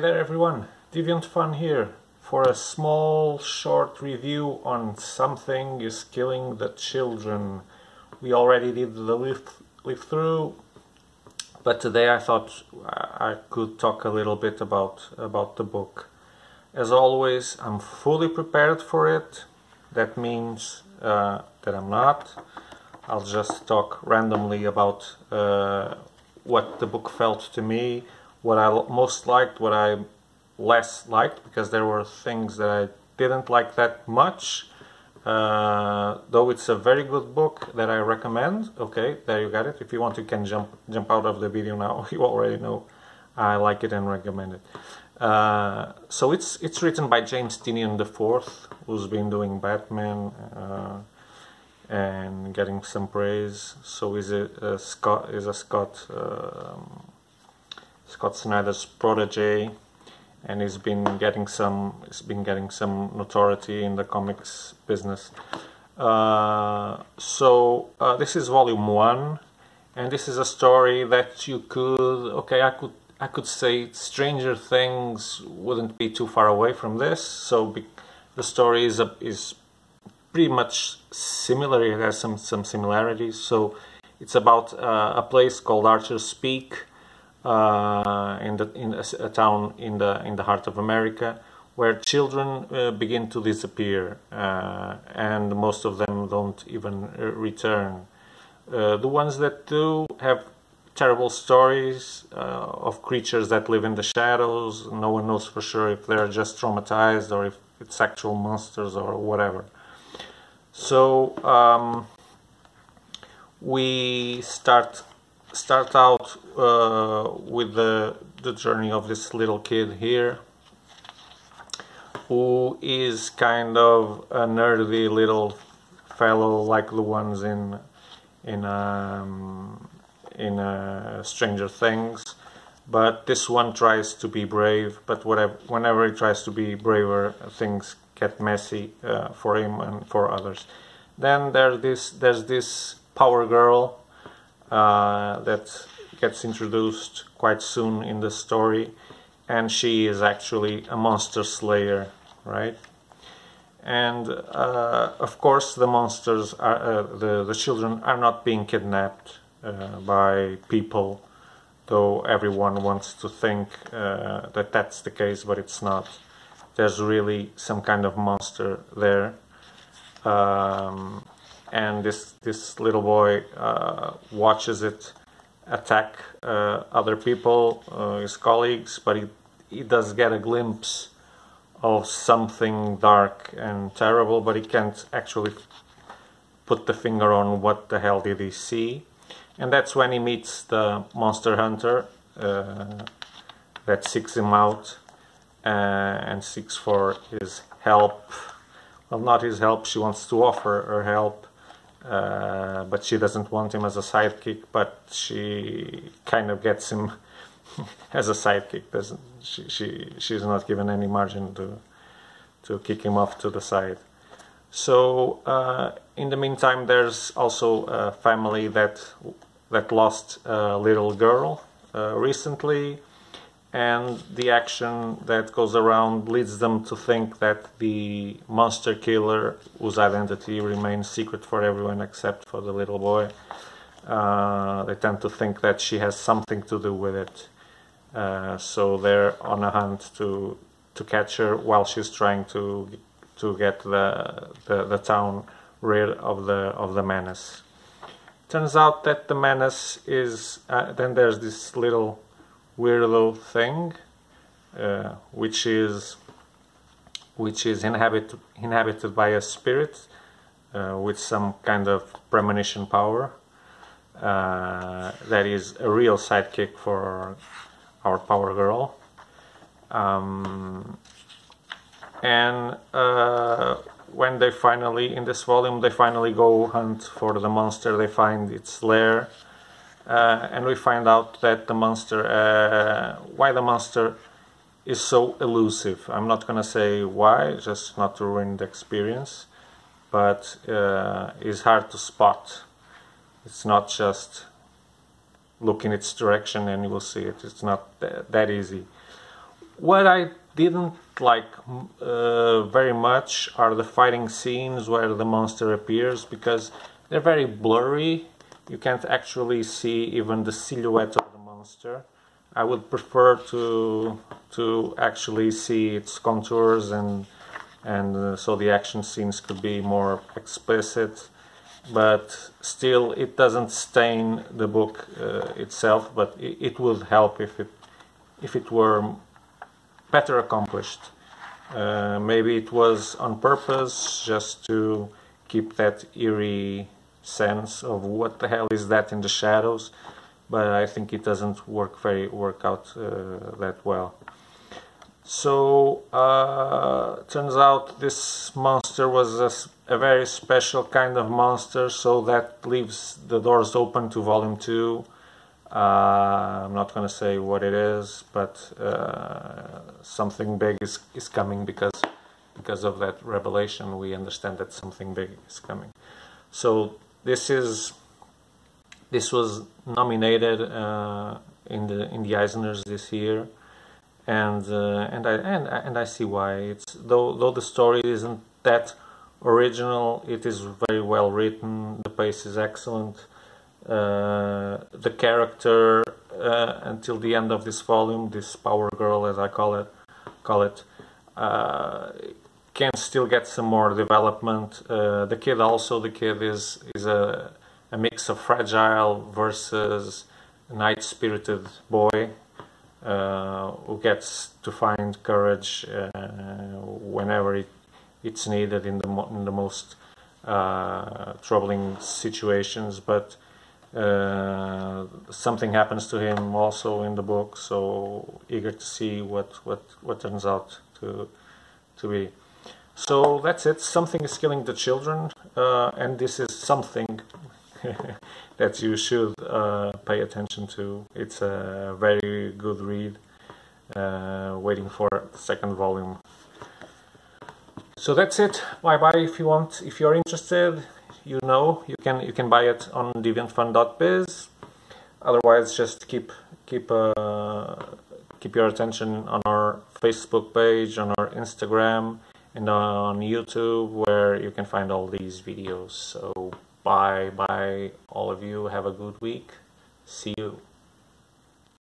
there everyone, Deviant.fun here for a small short review on Something is Killing the Children. We already did the live through, but today I thought I could talk a little bit about the book. As always, I'm fully prepared for it. That means that I'm not. I'll just talk randomly about what the book felt to me, what I most liked, what I less liked, because there were things that I didn't like that much. Though it's a very good book that I recommend. Okay, there you got it. If you want, you can jump out of the video now. You already know I like it and recommend it. So it's written by James Tynion IV, who's been doing Batman and getting some praise. So he's a Scott Snyder's protege, and he's been getting some notoriety in the comics business. This is volume 1, and this is a story that you could, I could say Stranger Things wouldn't be too far away from this. So the story is pretty much similar. It has some similarities. So it's about a place called Archer's Peak, in a town in the heart of America, where children begin to disappear, and most of them don't even return. The ones that do have terrible stories of creatures that live in the shadows. No one knows for sure if they're just traumatized or if it's actual monsters or whatever. So we start out with the journey of this little kid here, who is kind of a nerdy little fellow like the ones in Stranger Things, but this one tries to be brave. But whenever he tries to be braver, things get messy for him and for others. Then there's this power girl that gets introduced quite soon in the story, and she is actually a monster slayer, right? And of course the monsters are the children are not being kidnapped by people, though everyone wants to think that that's the case, but it's not. There's really some kind of monster there. And this little boy watches it attack other people, his colleagues, but he does get a glimpse of something dark and terrible, but he can't actually put the finger on what the hell did he see. And that's when he meets the monster hunter that seeks him out and seeks for his help. Well, not his help, she wants to offer her help, but she doesn't want him as a sidekick, but she kind of gets him as a sidekick. She's not given any margin to kick him off to the side. So in the meantime, there's also a family that lost a little girl recently, and the action that goes around leads them to think that the monster killer, whose identity remains secret for everyone except for the little boy, they tend to think that she has something to do with it. So they're on a hunt to catch her while she's trying to get the town rid of the menace. Turns out that the menace is then there's this little weirdo thing, which is inhabited by a spirit with some kind of premonition power. That is a real sidekick for our power girl. When they finally, in this volume, they finally go hunt for the monster, they find its lair. And we find out that the monster, why the monster is so elusive. I'm not gonna say why, just not to ruin the experience, but is hard to spot. It's not just look in its direction and you will see it. It's not that easy. What I didn't like very much are the fighting scenes where the monster appears, because they're very blurry. You can't actually see even the silhouette of the monster. I would prefer to actually see its contours, and so the action scenes could be more explicit. But still, it doesn't stain the book itself. But it would help if it were better accomplished. Maybe it was on purpose, just to keep that eerie sense of what the hell is that in the shadows, but I think it doesn't work out that well. So turns out this monster was a very special kind of monster, so that leaves the doors open to volume 2. I'm not going to say what it is, but something big is coming, because of that revelation. We understand that something big is coming. So this was nominated in the Eisners this year, and I see why. It's though the story isn't that original, it is very well written. The pace is excellent. The character until the end of this volume, this Power Girl, as I call it, can still get some more development. The kid is a mix of fragile versus night-spirited boy who gets to find courage whenever it's needed in the most troubling situations. But something happens to him also in the book, so eager to see what turns out to be. So that's it. Something is killing the children, and this is something that you should pay attention to. It's a very good read, waiting for the second volume. So that's it. Bye bye. If you're interested, you can buy it on Deviant.fun.biz. Otherwise, just keep your attention on our Facebook page, on our Instagram, and on YouTube, where you can find all these videos. So bye all of you. Have a good week. See you.